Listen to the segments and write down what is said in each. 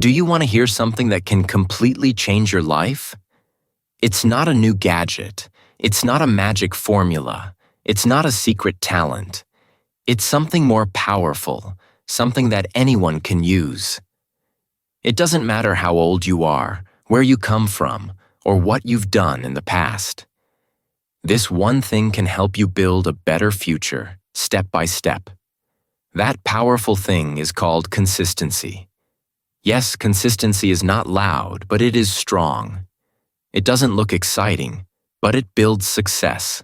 Do you want to hear something that can completely change your life? It's not a new gadget. It's not a magic formula. It's not a secret talent. It's something more powerful, something that anyone can use. It doesn't matter how old you are, where you come from, or what you've done in the past. This one thing can help you build a better future, step by step. That powerful thing is called consistency. Yes, consistency is not loud, but it is strong. It doesn't look exciting, but it builds success.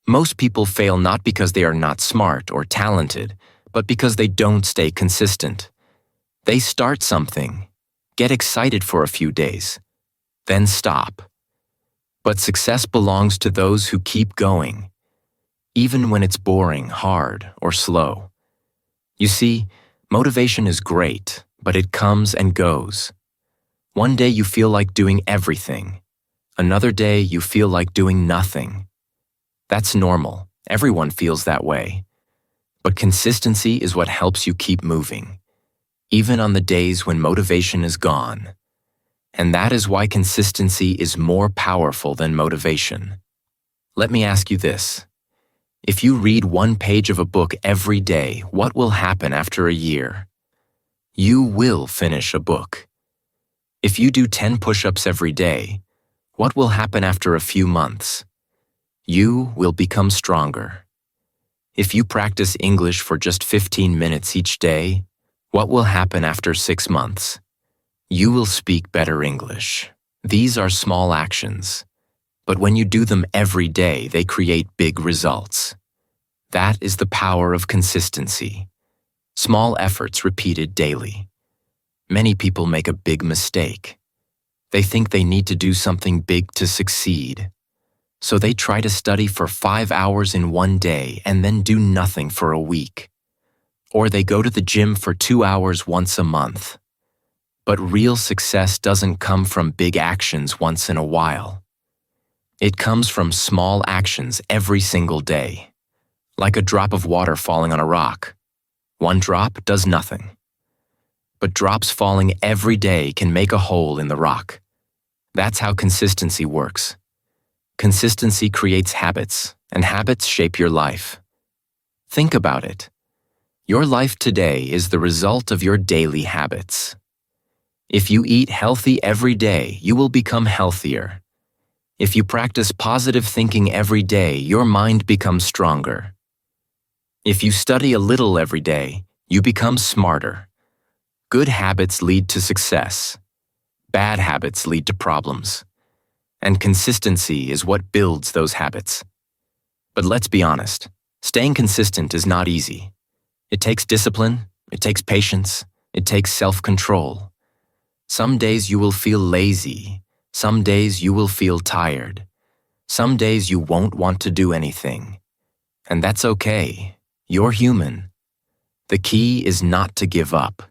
Most people fail not because they are not smart or talented, but because they don't stay consistent. They start something, get excited for a few days, then stop. But success belongs to those who keep going, even when it's boring, hard, or slow. You see, motivation is great, but it comes and goes. One day you feel like doing everything. Another day you feel like doing nothing. That's normal. Everyone feels that way. But consistency is what helps you keep moving, even on the days when motivation is gone. And that is why consistency is more powerful than motivation. Let me ask you this. If you read one page of a book every day, what will happen after a year? You will finish a book. If you do 10 push-ups every day, what will happen after a few months? You will become stronger. If you practice English for just 15 minutes each day, what will happen after 6 months? You will speak better English. These are small actions, but when you do them every day, they create big results. That is the power of consistency. Small efforts repeated daily. Many people make a big mistake. They think they need to do something big to succeed. So they try to study for 5 hours in one day and then do nothing for a week. Or they go to the gym for 2 hours once a month. But real success doesn't come from big actions once in a while. It comes from small actions every single day, like a drop of water falling on a rock. One drop does nothing. But drops falling every day can make a hole in the rock. That's how consistency works. Consistency creates habits, and habits shape your life. Think about it. Your life today is the result of your daily habits. If you eat healthy every day, you will become healthier. If you practice positive thinking every day, your mind becomes stronger. If you study a little every day, you become smarter. Good habits lead to success. Bad habits lead to problems. And consistency is what builds those habits. But let's be honest, staying consistent is not easy. It takes discipline, it takes patience, it takes self-control. Some days you will feel lazy. Some days you will feel tired. Some days you won't want to do anything. And that's okay. You're human. The key is not to give up.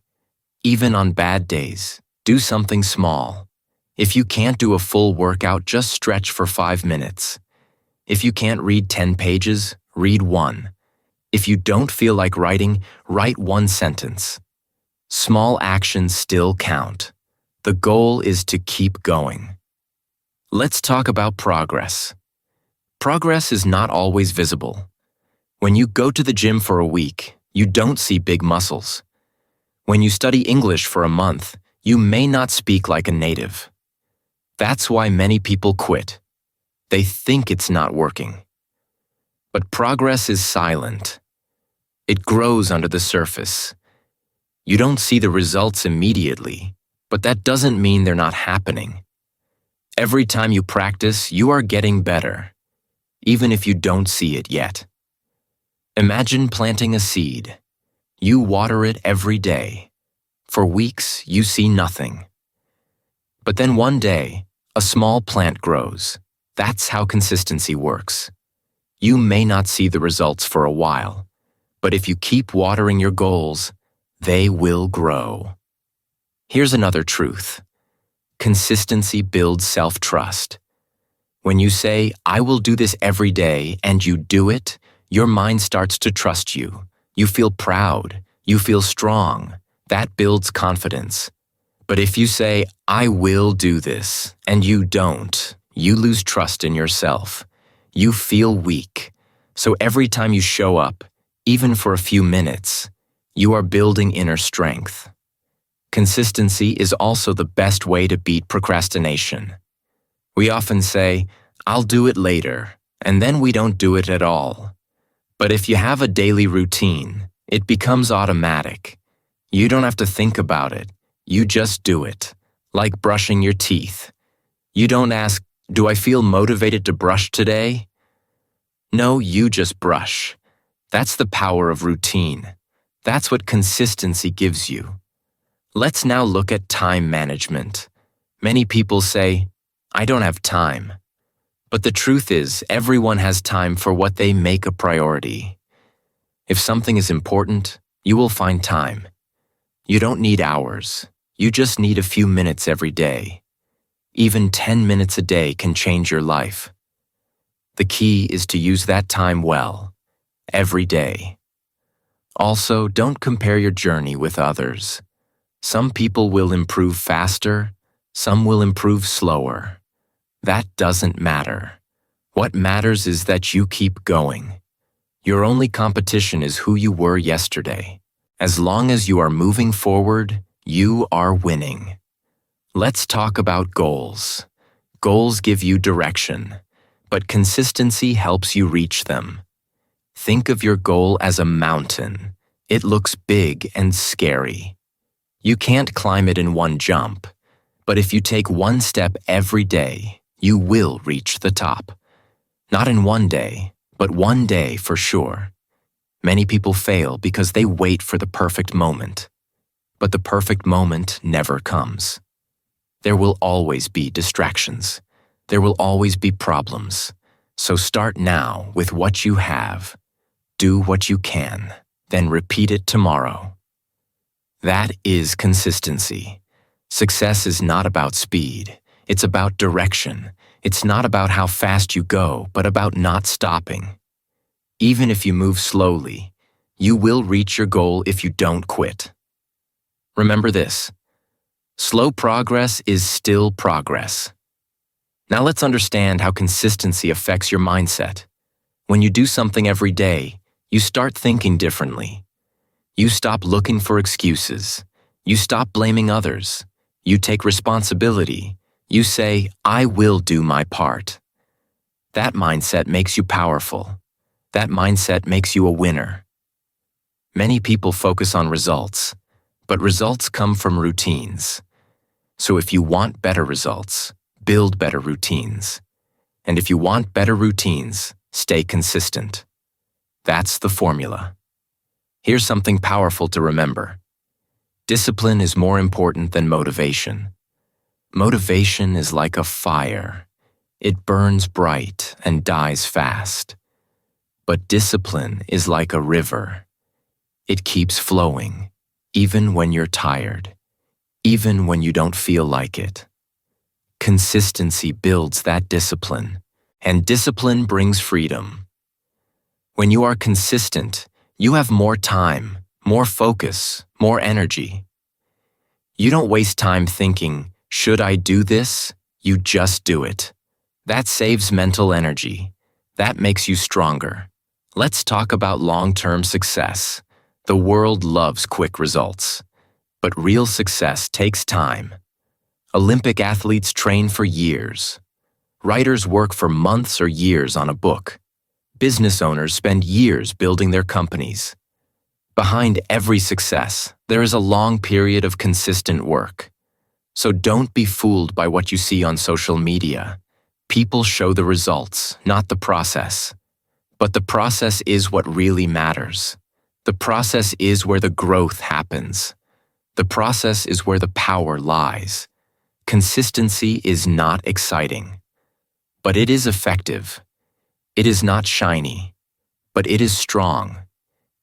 Even on bad days, do something small. If you can't do a full workout, just stretch for 5 minutes. If you can't read 10 pages, read 1. If you don't feel like writing, write 1 sentence. Small actions still count. The goal is to keep going. Let's talk about progress. Progress is not always visible. When you go to the gym for a week, you don't see big muscles. When you study English for a month, you may not speak like a native. That's why many people quit. They think it's not working. But progress is silent. It grows under the surface. You don't see the results immediately, but that doesn't mean they're not happening. Every time you practice, you are getting better, even if you don't see it yet. Imagine planting a seed. You water it every day. For weeks, you see nothing. But then one day, a small plant grows. That's how consistency works. You may not see the results for a while, but if you keep watering your goals, they will grow. Here's another truth. Consistency builds self-trust. When you say, "I will do this every day," and you do it, your mind starts to trust you. You feel proud. You feel strong. That builds confidence. But if you say, I will do this, and you don't, you lose trust in yourself. You feel weak. So every time you show up, even for a few minutes, you are building inner strength. Consistency is also the best way to beat procrastination. We often say, I'll do it later, and then we don't do it at all. But if you have a daily routine, it becomes automatic. You don't have to think about it. You just do it, like brushing your teeth. You don't ask, do I feel motivated to brush today? No, you just brush. That's the power of routine. That's what consistency gives you. Let's now look at time management. Many people say, I don't have time. But the truth is, everyone has time for what they make a priority. If something is important, you will find time. You don't need hours. You just need a few minutes every day. Even 10 minutes a day can change your life. The key is to use that time well, every day. Also, don't compare your journey with others. Some people will improve faster, some will improve slower. That doesn't matter. What matters is that you keep going. Your only competition is who you were yesterday. As long as you are moving forward, you are winning. Let's talk about goals. Goals give you direction, but consistency helps you reach them. Think of your goal as a mountain. It looks big and scary. You can't climb it in one jump, but if you take one step every day, you will reach the top. Not in one day, but one day for sure. Many people fail because they wait for the perfect moment. But the perfect moment never comes. There will always be distractions. There will always be problems. So start now with what you have. Do what you can, then repeat it tomorrow. That is consistency. Success is not about speed. It's about direction. It's not about how fast you go, but about not stopping. Even if you move slowly, you will reach your goal if you don't quit. Remember this: slow progress is still progress. Now let's understand how consistency affects your mindset. When you do something every day, you start thinking differently. You stop looking for excuses. You stop blaming others. You take responsibility. You say, I will do my part. That mindset makes you powerful. That mindset makes you a winner. Many people focus on results, but results come from routines. So if you want better results, build better routines. And if you want better routines, stay consistent. That's the formula. Here's something powerful to remember. Discipline is more important than motivation. Motivation is like a fire. It burns bright and dies fast. But discipline is like a river. It keeps flowing, even when you're tired, even when you don't feel like it. Consistency builds that discipline, and discipline brings freedom. When you are consistent, you have more time, more focus, more energy. You don't waste time thinking, should I do this? You just do it. That saves mental energy. That makes you stronger. Let's talk about long-term success. The world loves quick results. But real success takes time. Olympic athletes train for years. Writers work for months or years on a book. Business owners spend years building their companies. Behind every success, there is a long period of consistent work. So don't be fooled by what you see on social media. People show the results, not the process. But the process is what really matters. The process is where the growth happens. The process is where the power lies. Consistency is not exciting, but it is effective. It is not shiny, but it is strong.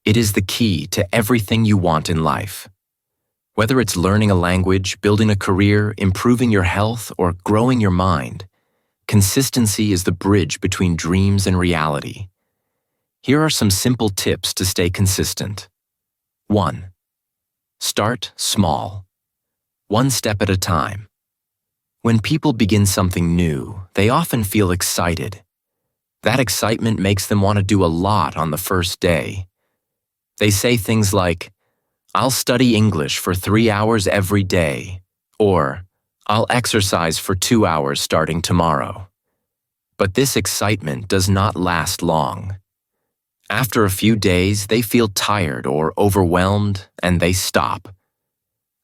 It is the key to everything you want in life. Whether it's learning a language, building a career, improving your health, or growing your mind, consistency is the bridge between dreams and reality. Here are some simple tips to stay consistent. 1. Start small. one step at a time. When people begin something new, they often feel excited. That excitement makes them want to do a lot on the first day. They say things like, "I'll study English for 3 hours every day," or "I'll exercise for 2 hours starting tomorrow." But this excitement does not last long. After a few days, they feel tired or overwhelmed, and they stop.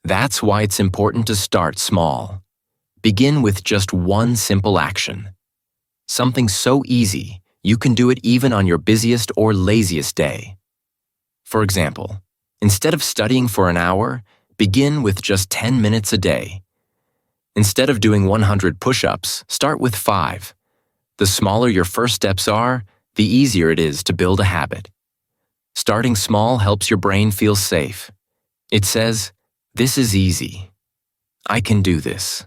That's why it's important to start small. Begin with just one simple action. Something so easy, you can do it even on your busiest or laziest day. For example, instead of studying for an hour, begin with just 10 minutes a day. Instead of doing 100 push-ups, start with 5. The smaller your first steps are, the easier it is to build a habit. Starting small helps your brain feel safe. It says, "This is easy. I can do this."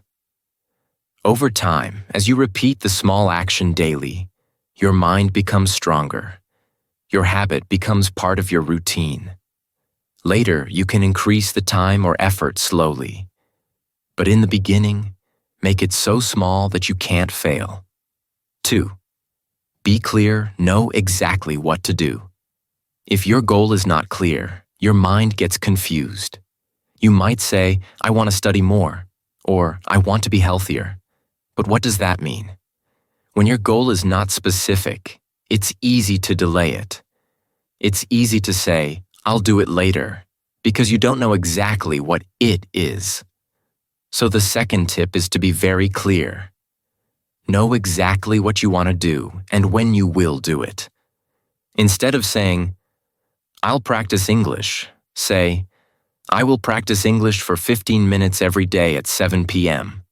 Over time, as you repeat the small action daily, your mind becomes stronger. Your habit becomes part of your routine. Later, you can increase the time or effort slowly. But in the beginning, make it so small that you can't fail. 2. Be clear, know exactly what to do. If your goal is not clear, your mind gets confused. You might say, "I want to study more," or "I want to be healthier." But what does that mean? When your goal is not specific, it's easy to delay it. It's easy to say, "I'll do it later," because you don't know exactly what it is. So the second tip is to be very clear. Know exactly what you want to do and when you will do it. Instead of saying, "I'll practice English," say, "I will practice English for 15 minutes every day at 7 p.m.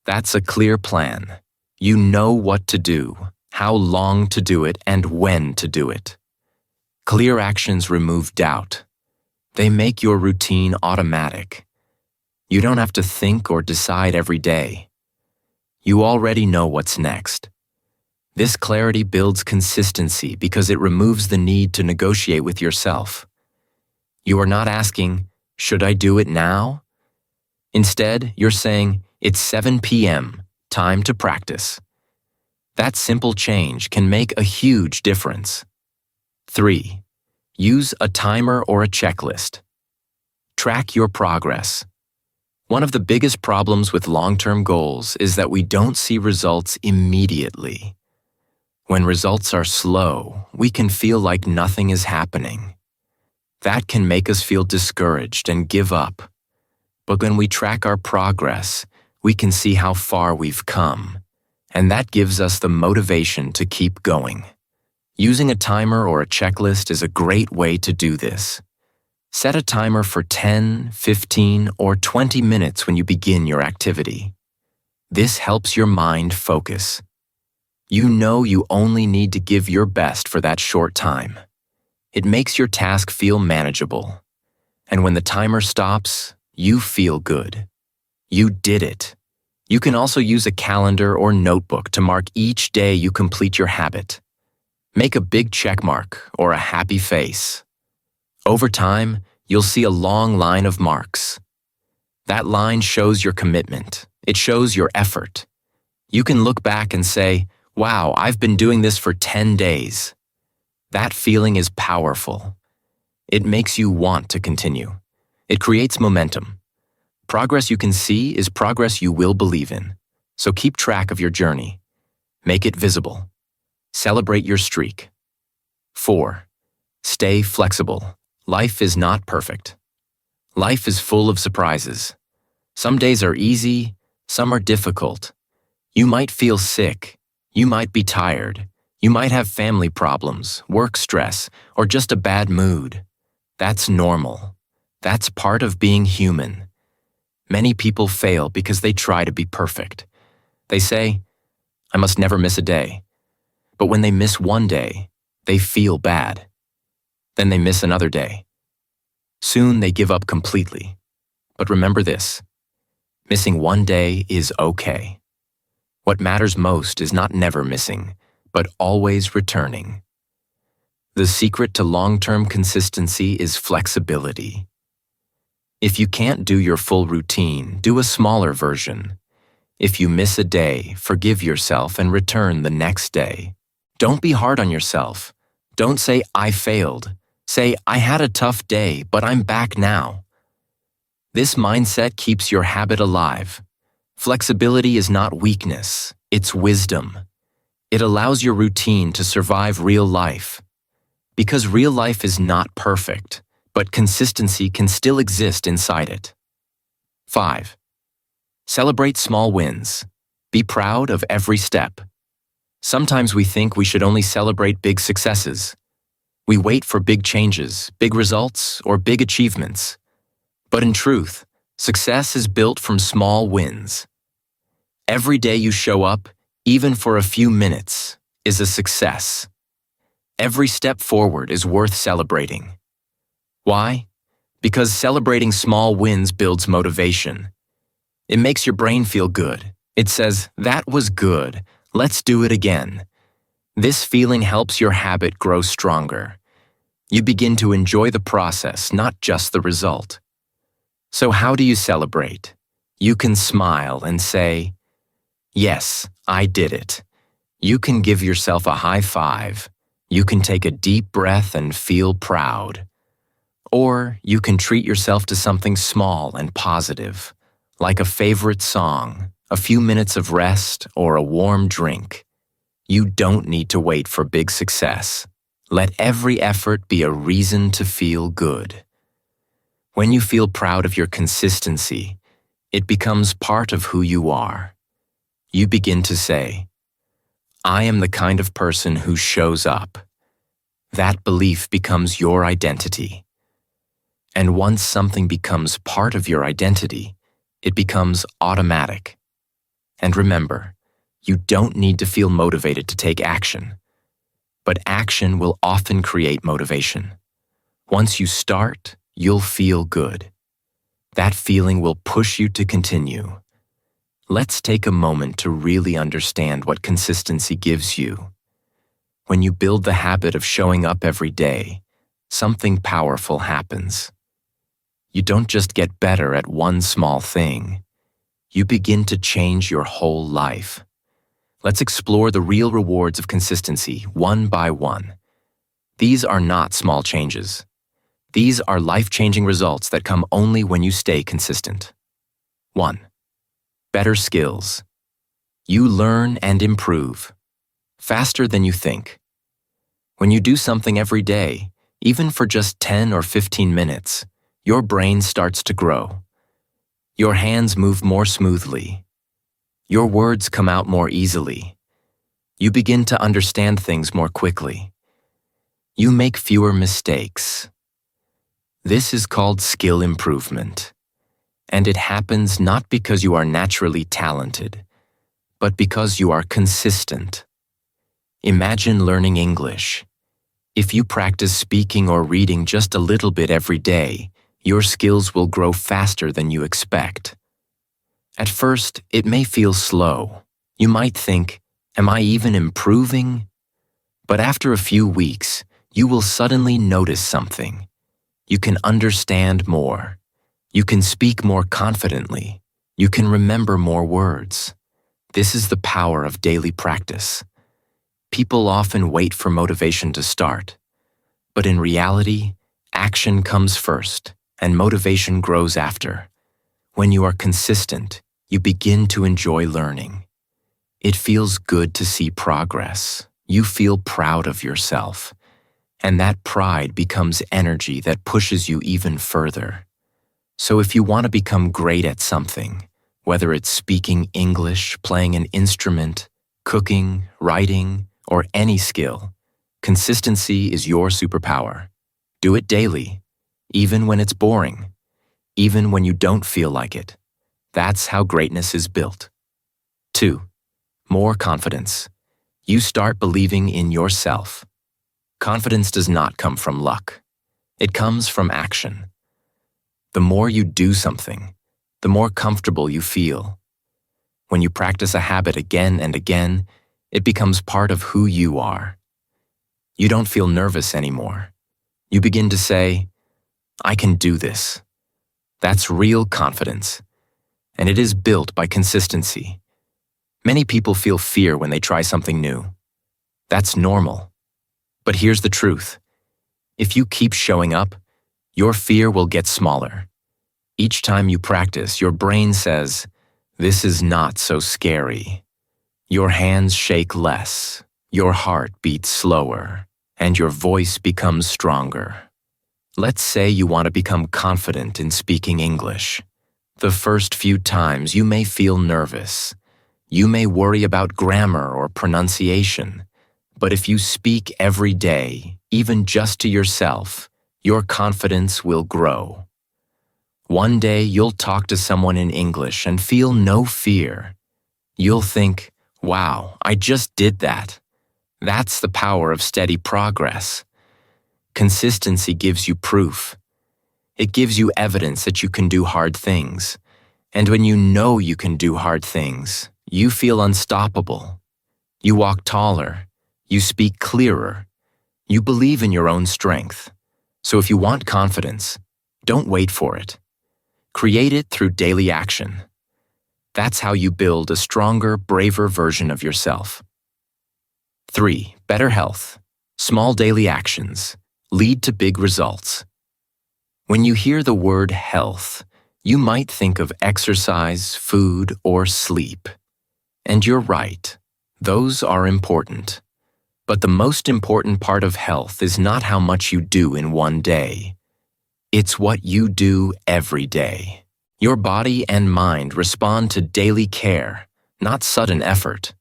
That's a clear plan. You know what to do, how long to do it, and when to do it. Clear actions remove doubt. They make your routine automatic. You don't have to think or decide every day. You already know what's next. This clarity builds consistency because it removes the need to negotiate with yourself. You are not asking, "Should I do it now?" Instead, you're saying, "It's 7 p.m., time to practice." That simple change can make a huge difference. 3. Use a timer or a checklist. Track your progress. One of the biggest problems with long-term goals is that we don't see results immediately. When results are slow, we can feel like nothing is happening. That can make us feel discouraged and give up. But when we track our progress, we can see how far we've come, and that gives us the motivation to keep going. Using a timer or a checklist is a great way to do this. Set a timer for 10, 15, or 20 minutes when you begin your activity. This helps your mind focus. You know you only need to give your best for that short time. It makes your task feel manageable. And when the timer stops, you feel good. You did it. You can also use a calendar or notebook to mark each day you complete your habit. Make a big check mark or a happy face. Over time, you'll see a long line of marks. That line shows your commitment. It shows your effort. You can look back and say, "Wow, I've been doing this for 10 days. That feeling is powerful. It makes you want to continue. It creates momentum. Progress you can see is progress you will believe in. So keep track of your journey. Make it visible. Celebrate your streak. 4. Stay flexible. Life is not perfect. Life is full of surprises. Some days are easy, some are difficult. You might feel sick. You might be tired. You might have family problems, work stress, or just a bad mood. That's normal. That's part of being human. Many people fail because they try to be perfect. They say, "I must never miss a day." But when they miss one day, they feel bad. Then they miss another day. Soon they give up completely. But remember this, missing one day is okay. What matters most is not never missing, but always returning. The secret to long-term consistency is flexibility. If you can't do your full routine, do a smaller version. If you miss a day, forgive yourself and return the next day. Don't be hard on yourself. Don't say, I failed. Say, I had a tough day, but I'm back now. This mindset keeps your habit alive. Flexibility is not weakness, it's wisdom. It allows your routine to survive real life. Because real life is not perfect, but consistency can still exist inside it. 5. Celebrate small wins. Be proud of every step. Sometimes we think we should only celebrate big successes. We wait for big changes, big results, or big achievements. But in truth, success is built from small wins. Every day you show up, even for a few minutes, is a success. Every step forward is worth celebrating. Why? Because celebrating small wins builds motivation. It makes your brain feel good. It says, that was good, let's do it again. This feeling helps your habit grow stronger. You begin to enjoy the process, not just the result. So how do you celebrate? You can smile and say, yes, I did it. You can give yourself a high five. You can take a deep breath and feel proud. Or you can treat yourself to something small and positive, like a favorite song, a few minutes of rest, or a warm drink. You don't need to wait for big success. Let every effort be a reason to feel good. When you feel proud of your consistency, it becomes part of who you are. You begin to say, I am the kind of person who shows up. That belief becomes your identity. And once something becomes part of your identity, it becomes automatic. And remember, you don't need to feel motivated to take action. But action will often create motivation. Once you start, you'll feel good. That feeling will push you to continue. Let's take a moment to really understand what consistency gives you. When you build the habit of showing up every day, something powerful happens. You don't just get better at one small thing. You begin to change your whole life. Let's explore the real rewards of consistency one by one. These are not small changes. These are life-changing results that come only when you stay consistent. 1. Better skills. You learn and improve faster than you think. When you do something every day, even for just 10 or 15 minutes, your brain starts to grow. Your hands move more smoothly. Your words come out more easily. You begin to understand things more quickly. You make fewer mistakes. This is called skill improvement. And it happens not because you are naturally talented, but because you are consistent. Imagine learning English. If you practice speaking or reading just a little bit every day, your skills will grow faster than you expect. At first, it may feel slow. You might think, am I even improving? But after a few weeks, you will suddenly notice something. You can understand more. You can speak more confidently. You can remember more words. This is the power of daily practice. People often wait for motivation to start. But in reality, action comes first, and motivation grows after. When you are consistent, you begin to enjoy learning. It feels good to see progress. You feel proud of yourself. And that pride becomes energy that pushes you even further. So if you want to become great at something, whether it's speaking English, playing an instrument, cooking, writing, or any skill, consistency is your superpower. Do it daily, even when it's boring, even when you don't feel like it. That's how greatness is built. 2. More confidence. You start believing in yourself. Confidence does not come from luck. It comes from action. The more you do something, the more comfortable you feel. When you practice a habit again and again, it becomes part of who you are. You don't feel nervous anymore. You begin to say, I can do this. That's real confidence, and it is built by consistency. Many people feel fear when they try something new. That's normal. But here's the truth. If you keep showing up, your fear will get smaller. Each time you practice, your brain says, "This is not so scary." Your hands shake less, your heart beats slower, and your voice becomes stronger. Let's say you want to become confident in speaking English. The first few times you may feel nervous. You may worry about grammar or pronunciation. But if you speak every day, even just to yourself, your confidence will grow. One day you'll talk to someone in English and feel no fear. You'll think, "Wow, I just did that." That's the power of steady progress. Consistency gives you proof. It gives you evidence that you can do hard things. And when you know you can do hard things, you feel unstoppable. You walk taller. You speak clearer. You believe in your own strength. So if you want confidence, don't wait for it. Create it through daily action. That's how you build a stronger, braver version of yourself. 3. Better health. Small daily actions lead to big results. When you hear the word health, you might think of exercise, food, or sleep. And you're right, those are important. But the most important part of health is not how much you do in one day. It's what you do every day. Your body and mind respond to daily care, not sudden effort.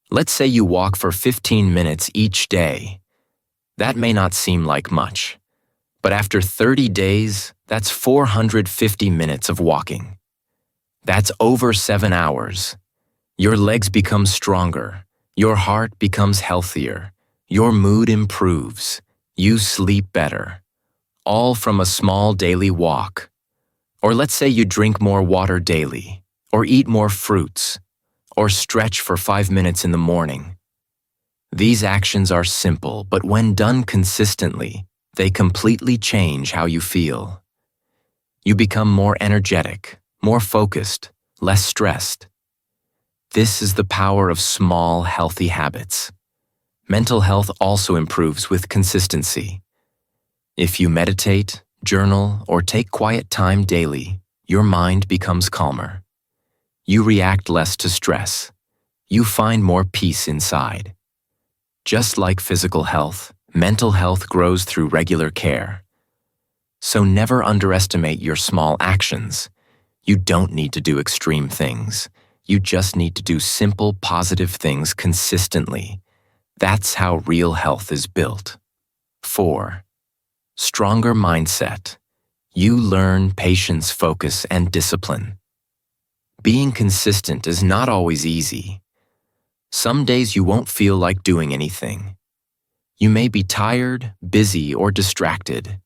Let's say you walk for 15 minutes each day. That may not seem like much, but after 30 days, that's 450 minutes of walking. That's over 7 hours. Your legs become stronger. Your heart becomes healthier. Your mood improves. You sleep better. All from a small daily walk. Or let's say you drink more water daily, or eat more fruits, or stretch for 5 minutes in the morning. These actions are simple, but when done consistently, they completely change how you feel. You become more energetic, more focused, less stressed. This is the power of small, healthy habits. Mental health also improves with consistency. If you meditate, journal, or take quiet time daily, your mind becomes calmer. You react less to stress. You find more peace inside. Just like physical health, mental health grows through regular care. So never underestimate your small actions. You don't need to do extreme things. You just need to do simple, positive things consistently. That's how real health is built. 4. Stronger mindset. You learn patience, focus, and discipline. Being consistent is not always easy. Some days you won't feel like doing anything. You may be tired, busy, or distracted.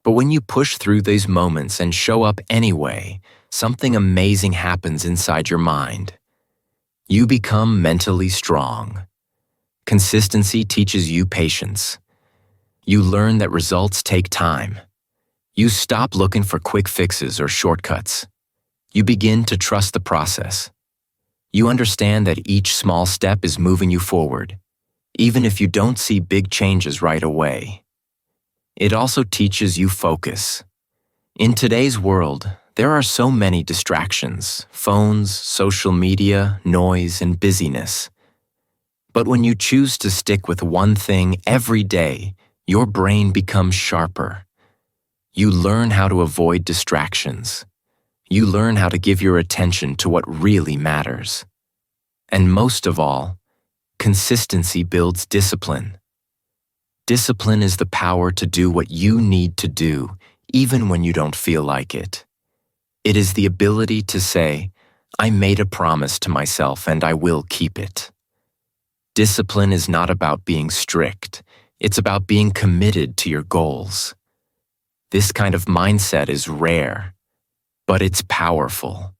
But when you push through these moments and show up anyway, something amazing happens inside your mind. You become mentally strong. Consistency teaches you patience. You learn that results take time. You stop looking for quick fixes or shortcuts. You begin to trust the process. You understand that each small step is moving you forward, even if you don't see big changes right away. It also teaches you focus. In today's world, there are so many distractions: phones, social media, noise, and busyness. But when you choose to stick with one thing every day, your brain becomes sharper. You learn how to avoid distractions. You learn how to give your attention to what really matters. And most of all, consistency builds discipline. Discipline is the power to do what you need to do, even when you don't feel like it. It is the ability to say, "I made a promise to myself and I will keep it." Discipline is not about being strict. It's about being committed to your goals. This kind of mindset is rare, but it's powerful.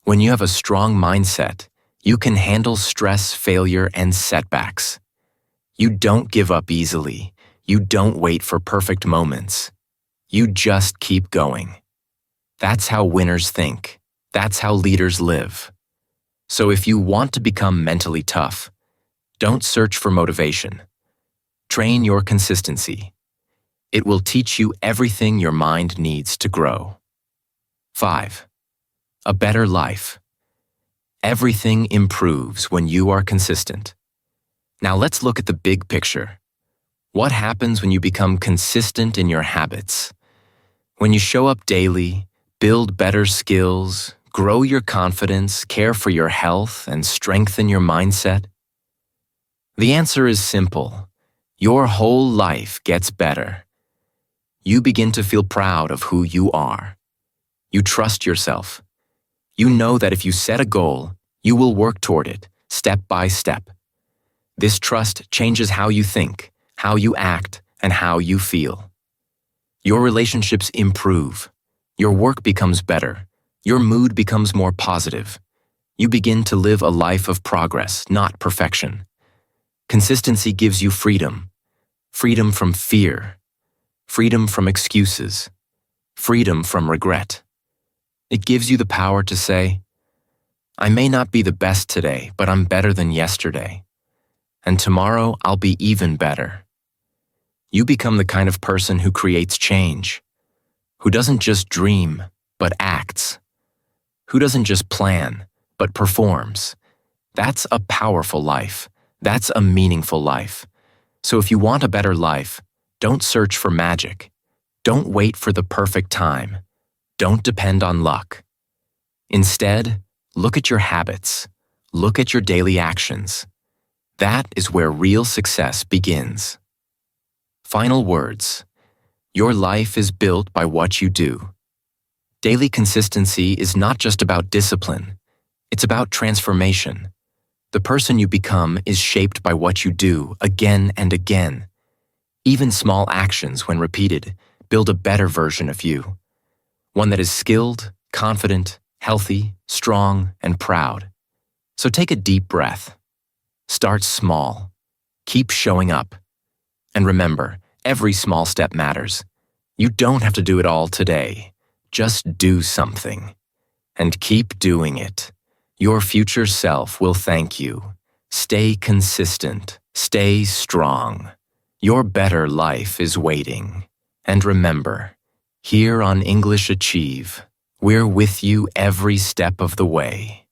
When you have a strong mindset, you can handle stress, failure, and setbacks. You don't give up easily. You don't wait for perfect moments. You just keep going. That's how winners think. That's how leaders live. So if you want to become mentally tough, don't search for motivation. Train your consistency. It will teach you everything your mind needs to grow. 5. A better life. Everything improves when you are consistent. Now let's look at the big picture. What happens when you become consistent in your habits? When you show up daily, build better skills, grow your confidence, care for your health, and strengthen your mindset? The answer is simple. Your whole life gets better. You begin to feel proud of who you are. You trust yourself. You know that if you set a goal, you will work toward it, step by step. This trust changes how you think, how you act, and how you feel. Your relationships improve. Your work becomes better. Your mood becomes more positive. You begin to live a life of progress, not perfection. Consistency gives you freedom. Freedom from fear. Freedom from excuses. Freedom from regret. It gives you the power to say, I may not be the best today, but I'm better than yesterday. And tomorrow I'll be even better. You become the kind of person who creates change, who doesn't just dream, but acts, who doesn't just plan, but performs. That's a powerful life. That's a meaningful life. So if you want a better life, don't search for magic. Don't wait for the perfect time. Don't depend on luck. Instead, look at your habits. Look at your daily actions. That is where real success begins. Final words. Your life is built by what you do. Daily consistency is not just about discipline. It's about transformation. The person you become is shaped by what you do again and again. Even small actions, when repeated, build a better version of you. One that is skilled, confident, healthy, strong, and proud. So take a deep breath. Start small. Keep showing up. And remember, every small step matters. You don't have to do it all today. Just do something. And keep doing it. Your future self will thank you. Stay consistent. Stay strong. Your better life is waiting. And remember, here on English Achieve, we're with you every step of the way.